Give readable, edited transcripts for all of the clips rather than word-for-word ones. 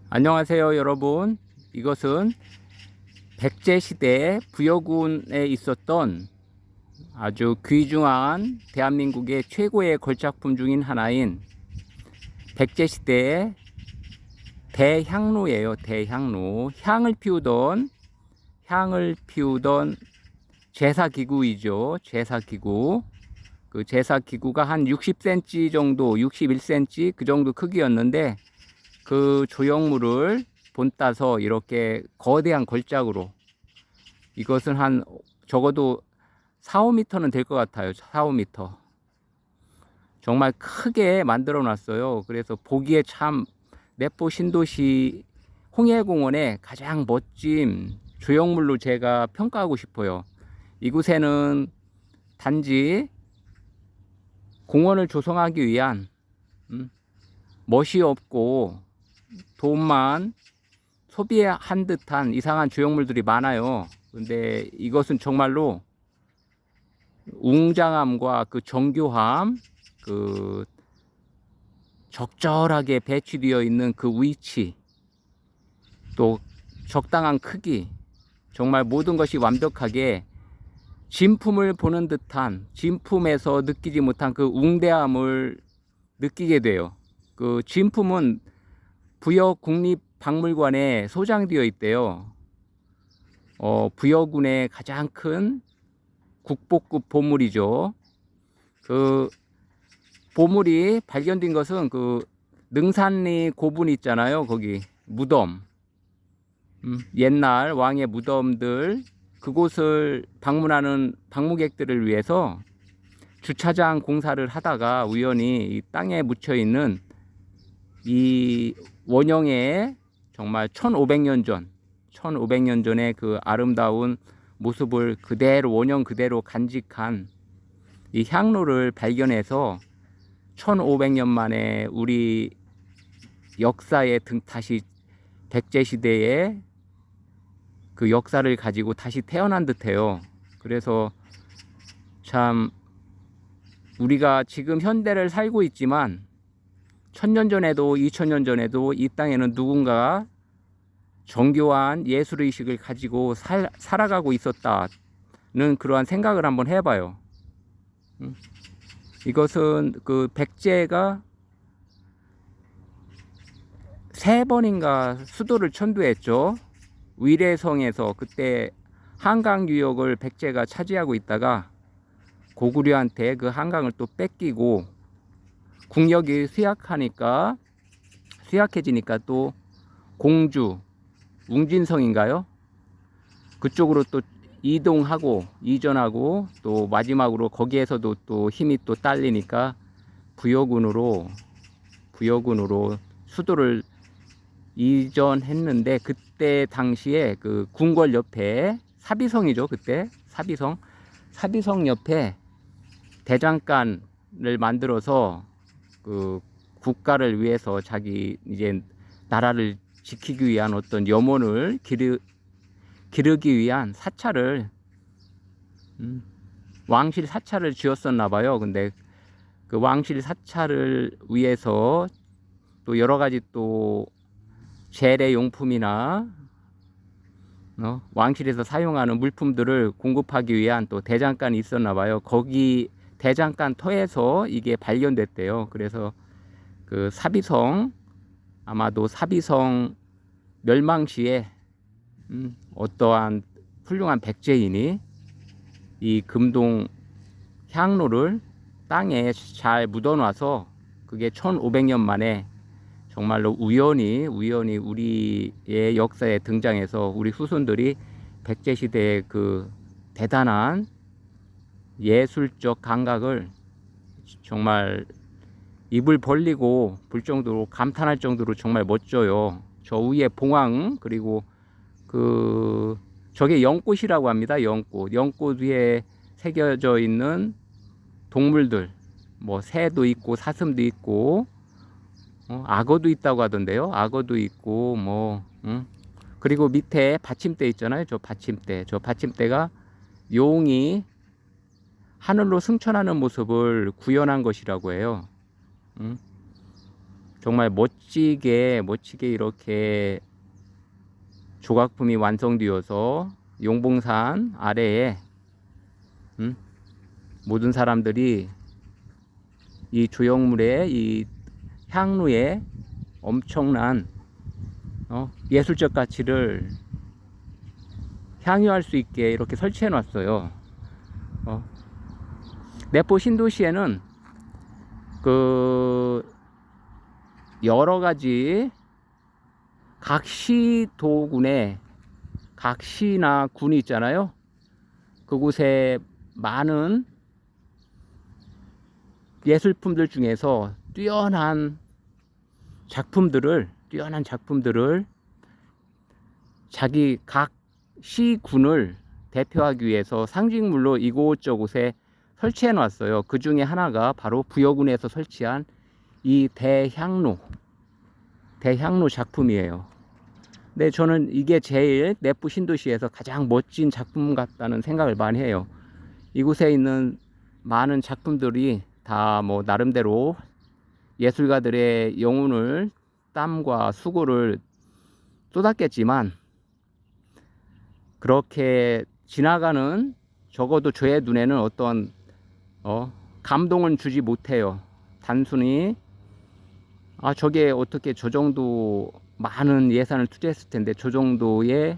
안녕하세요, 여러분. 이것은 백제시대 부여군에 있었던 아주 귀중한 대한민국의 최고의 걸작품 중인 하나인 백제시대의 대향로예요. 대향로. 향을 피우던 제사기구이죠. 제사기구. 그 제사기구가 한 60cm 정도, 61cm 그 정도 크기였는데, 그 조형물을 본따서 이렇게 거대한 걸작으로, 이것은 한 적어도 4, 5m는 될 것 같아요. 4, 5m. 정말 크게 만들어 놨어요. 그래서 보기에 참 내포 신도시 홍해공원의 가장 멋진 조형물로 제가 평가하고 싶어요. 이곳에는 단지 공원을 조성하기 위한 멋이 없고 돈만 소비한 듯한 이상한 조형물들이 많아요. 근데 이것은 정말로 웅장함과 그 정교함, 그 적절하게 배치되어 있는 그 위치, 또 적당한 크기, 정말 모든 것이 완벽하게 진품을 보는 듯한, 진품에서 느끼지 못한 그 웅대함을 느끼게 돼요. 그 진품은 부여 국립박물관에 소장되어 있대요. 부여군의 가장 큰 국보급 보물이죠. 그 보물이 발견된 것은 그 능산리 고분 있잖아요. 거기 무덤. 옛날 왕의 무덤들, 그곳을 방문하는 방문객들을 위해서 주차장 공사를 하다가 우연히 이 땅에 묻혀 있는 이 원형의 정말 1500년 전의 그 아름다운 모습을 그대로, 원형 그대로 간직한 이 향로를 발견해서 1500년 만에 우리 역사에 다시 백제시대의 그 역사를 가지고 다시 태어난 듯해요. 그래서 참 우리가 지금 현대를 살고 있지만 1000년 전에도 2000년 전에도 이 땅에는 누군가 정교한 예술의식을 가지고 살아가고 있었다는 그러한 생각을 한번 해봐요. 이것은 그 백제가 3번인가 수도를 천도했죠. 위례성에서 그때 한강 유역을 백제가 차지하고 있다가 고구려한테 그 한강을 또 뺏기고 국력이 쇠약해지니까 또 공주, 웅진성인가요? 그쪽으로 또 이전하고 또 마지막으로 거기에서도 또 힘이 또 딸리니까 부여군으로 수도를 이전했는데, 그때 당시에 그 궁궐 옆에 사비성이죠. 그때 사비성 옆에 대장간을 만들어서 그 국가를 위해서 자기 이제 나라를 지키기 위한 어떤 염원을 기르기 위한 사찰을 왕실 사찰을 지었었나 봐요. 근데 그 왕실 사찰을 위해서 또 여러 가지 또 재래 용품이나 왕실에서 사용하는 물품들을 공급하기 위한 또 대장간이 있었나 봐요. 거기 대장간 터에서 이게 발견됐대요. 그래서 그 사비성, 아마도 사비성 멸망 시에 어떠한 훌륭한 백제인이 이 금동 향로를 땅에 잘 묻어놔서 그게 1500년 만에 정말로 우연히 우리의 역사에 등장해서 우리 후손들이 백제시대의 그 대단한 예술적 감각을 정말 입을 벌리고 볼 정도로, 감탄할 정도로 정말 멋져요. 저 위에 봉황, 그리고 그 저게 연꽃이라고 합니다. 연꽃 위에 새겨져 있는 동물들, 뭐 새도 있고 사슴도 있고 악어도 있다고 하던데요. 악어도 있고 그리고 밑에 받침대 있잖아요. 저 받침대가 용이 하늘로 승천하는 모습을 구현한 것이라고 해요. 정말 멋지게 이렇게 조각품이 완성되어서 용봉산 아래에 모든 사람들이 이 조형물의 이 향로의 엄청난 예술적 가치를 향유할 수 있게 이렇게 설치해 놨어요. 내포 신도시에는 그 여러 가지 각 시도군에 각 시나 군이 있잖아요. 그곳에 많은 예술품들 중에서 뛰어난 작품들을 자기 각 시군을 대표하기 위해서 상징물로 이곳저곳에 설치해 놨어요. 그 중에 하나가 바로 부여군에서 설치한 이 대향로 작품이에요. 근데 저는 이게 제일 내포 신도시에서 가장 멋진 작품 같다는 생각을 많이 해요. 이곳에 있는 많은 작품들이 다 뭐 나름대로 예술가들의 영혼을, 땀과 수고를 쏟았겠지만 그렇게 지나가는, 적어도 저의 눈에는 어떤 감동은 주지 못해요. 단순히 저게 어떻게 저 정도 많은 예산을 투자했을 텐데 저 정도의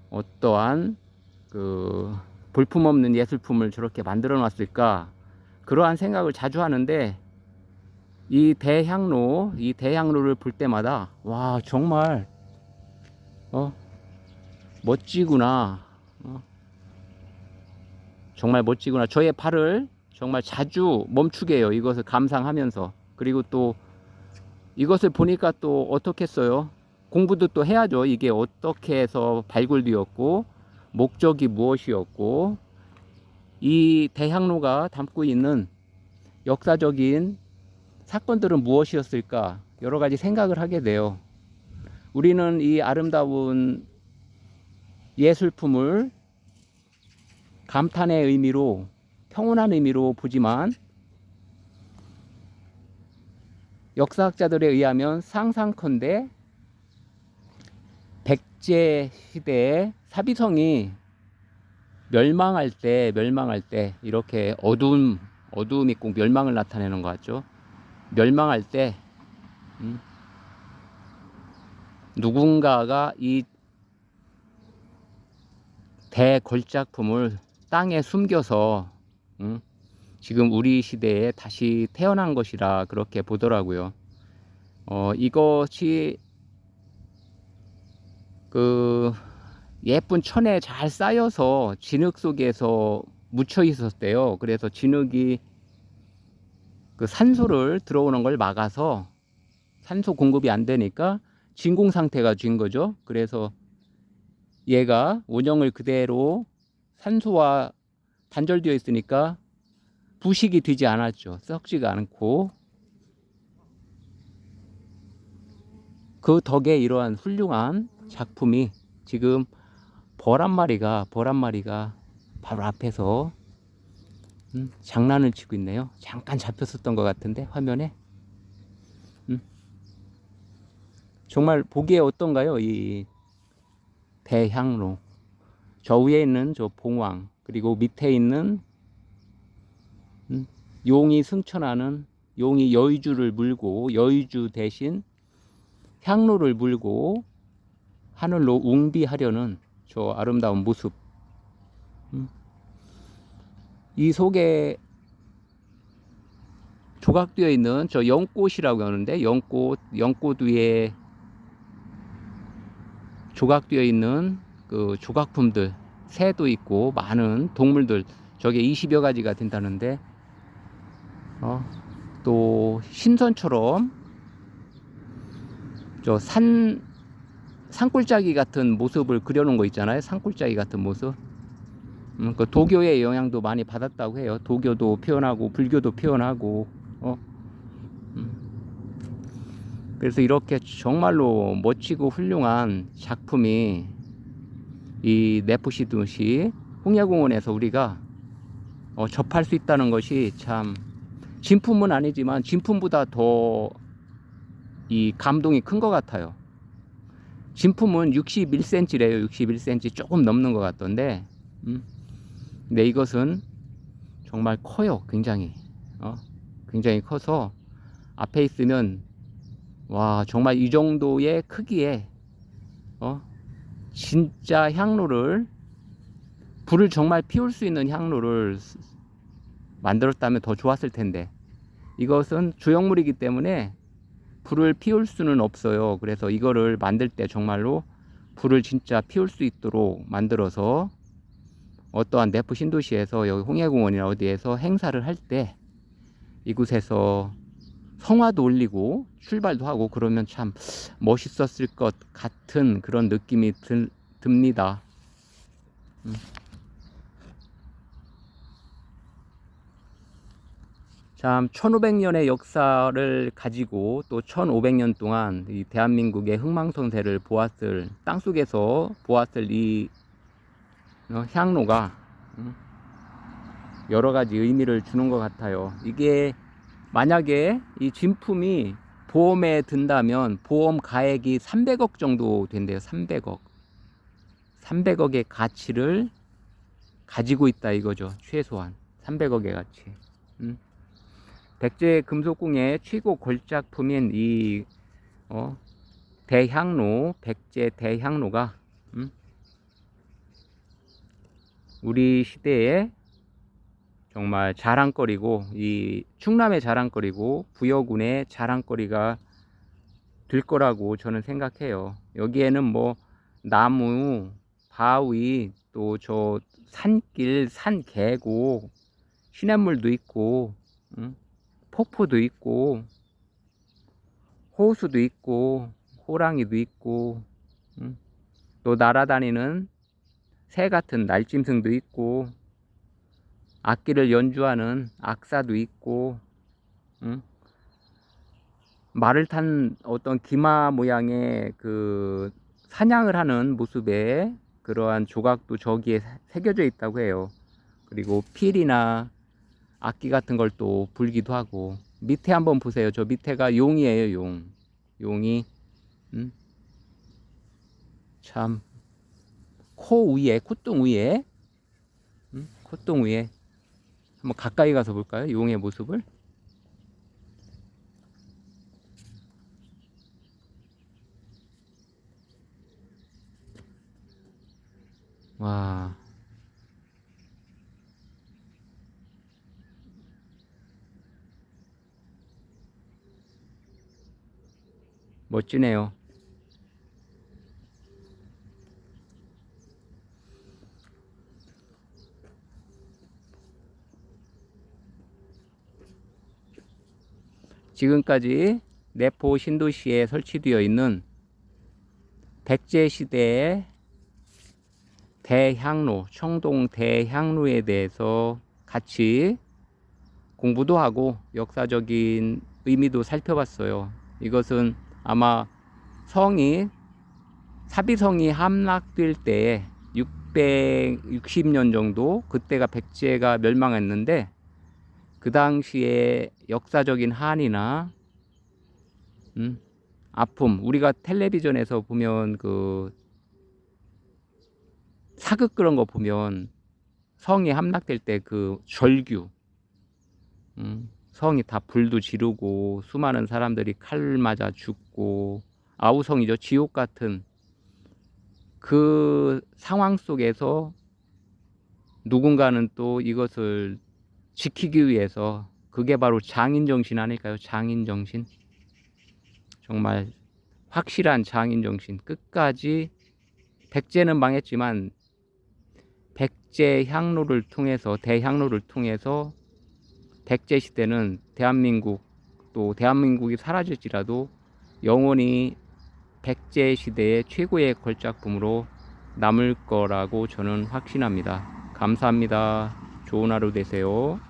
어떠한 그 볼품없는 예술품을 저렇게 만들어 놨을까, 그러한 생각을 자주 하는데 이 대향로를 볼 때마다 와, 정말 멋지구나, 정말 멋지구나. 저의 발을 정말 자주 멈추게 해요, 이것을 감상하면서. 그리고 또 이것을 보니까 또 어떻겠어요? 공부도 또 해야죠. 이게 어떻게 해서 발굴되었고 목적이 무엇이었고 이 대향로가 담고 있는 역사적인 사건들은 무엇이었을까, 여러 가지 생각을 하게 돼요. 우리는 이 아름다운 예술품을 감탄의 의미로, 평온한 의미로 보지만 역사학자들에 의하면 상상컨대 백제 시대의 사비성이 멸망할 때 이렇게 어두움이 꼭 멸망을 나타내는 것 같죠. 멸망할 때 누군가가 이 대걸작품을 땅에 숨겨서 지금 우리 시대에 다시 태어난 것이라 그렇게 보더라고요. 이것이 그 예쁜 천에 잘 쌓여서 진흙 속에서 묻혀 있었대요. 그래서 진흙이 그 산소를 들어오는 걸 막아서 산소 공급이 안 되니까 진공 상태가 된 거죠. 그래서 얘가 원형을 그대로 산소와 단절되어 있으니까 부식이 되지 않았죠. 썩지가 않고, 그 덕에 이러한 훌륭한 작품이 지금 벌 한 마리가 바로 앞에서 장난을 치고 있네요. 잠깐 잡혔었던 것 같은데 화면에. 정말 보기에 어떤가요? 이 대향로. 저 위에 있는 저 봉황, 그리고 밑에 있는 용이 승천하는, 용이 여의주를 물고, 여의주 대신 향로를 물고 하늘로 웅비하려는 저 아름다운 모습. 이 속에 조각되어 있는 저 연꽃이라고 하는데, 연꽃 위에 조각되어 있는 그 조각품들, 새도 있고 많은 동물들, 저게 20여 가지가 된다는데 또 신선처럼 저 산골짜기 같은 모습을 그려놓은 거 있잖아요. 산골짜기 같은 모습. 그 도교의 영향도 많이 받았다고 해요. 도교도 표현하고 불교도 표현하고. 그래서 이렇게 정말로 멋지고 훌륭한 작품이 이 내포시도시 홍야공원에서 우리가 접할 수 있다는 것이 참, 진품은 아니지만 진품보다 더 이 감동이 큰 것 같아요. 진품은 61cm래요. 61cm 조금 넘는 것 같던데, 근데 이것은 정말 커요. 굉장히 굉장히 커서 앞에 있으면 와, 정말 이 정도의 크기에 진짜 향로를, 불을 정말 피울 수 있는 향로를 만들었다면 더 좋았을 텐데, 이것은 주영물이기 때문에 불을 피울 수는 없어요. 그래서 이거를 만들 때 정말로 불을 진짜 피울 수 있도록 만들어서 어떠한 내포 신도시에서 여기 홍해공원이나 어디에서 행사를 할 때 이곳에서 성화도 올리고 출발도 하고 그러면 참 멋있었을 것 같은 그런 느낌이 듭니다. 참 1500년의 역사를 가지고 또 1500년 동안 이 대한민국의 흥망성쇠를 보았을, 땅속에서 보았을 이 향로가 여러 가지 의미를 주는 것 같아요. 이게 만약에 이 진품이 보험에 든다면 보험 가액이 300억 정도 된대요. 300억의 가치를 가지고 있다 이거죠. 최소한 300억의 가치. 백제 금속궁의 최고 걸작품인 이 대향로, 백제 대향로가 우리 시대에 정말 자랑거리고, 이 충남의 자랑거리고 부여군의 자랑거리가 될 거라고 저는 생각해요. 여기에는 뭐 나무, 바위, 또 저 산길, 산 계곡, 시냇물도 있고, 폭포도 있고, 호수도 있고, 호랑이도 있고, 또 날아다니는 새 같은 날짐승도 있고, 악기를 연주하는 악사도 있고, 말을 탄 어떤 기마 모양의 그 사냥을 하는 모습의 그러한 조각도 저기에 새겨져 있다고 해요. 그리고 필이나 악기 같은 걸 또 불기도 하고. 밑에 한번 보세요. 저 밑에가 용이에요. 용이 참 코 위에, 콧등 위에, 콧등 위에 한번 가까이 가서 볼까요? 용의 모습을. 와, 멋지네요. 지금까지 내포 신도시에 설치되어 있는 백제시대의 대향로, 청동 대향로에 대해서 같이 공부도 하고 역사적인 의미도 살펴봤어요. 이것은 아마 사비성이 함락될 때에 660년 정도, 그때가 백제가 멸망했는데 그 당시에 역사적인 한이나 아픔, 우리가 텔레비전에서 보면 그 사극 그런 거 보면 성이 함락될 때 그 절규, 성이 다 불도 지르고 수많은 사람들이 칼 맞아 죽고, 아우성이죠. 지옥 같은 그 상황 속에서 누군가는 또 이것을 지키기 위해서, 그게 바로 장인정신 아닐까요? 장인정신. 정말 확실한 장인정신. 끝까지 백제는 망했지만 백제 향로를 통해서, 대향로를 통해서 백제 시대는 대한민국, 또 대한민국이 사라질지라도 영원히 백제 시대의 최고의 걸작품으로 남을 거라고 저는 확신합니다. 감사합니다. 좋은 하루 되세요.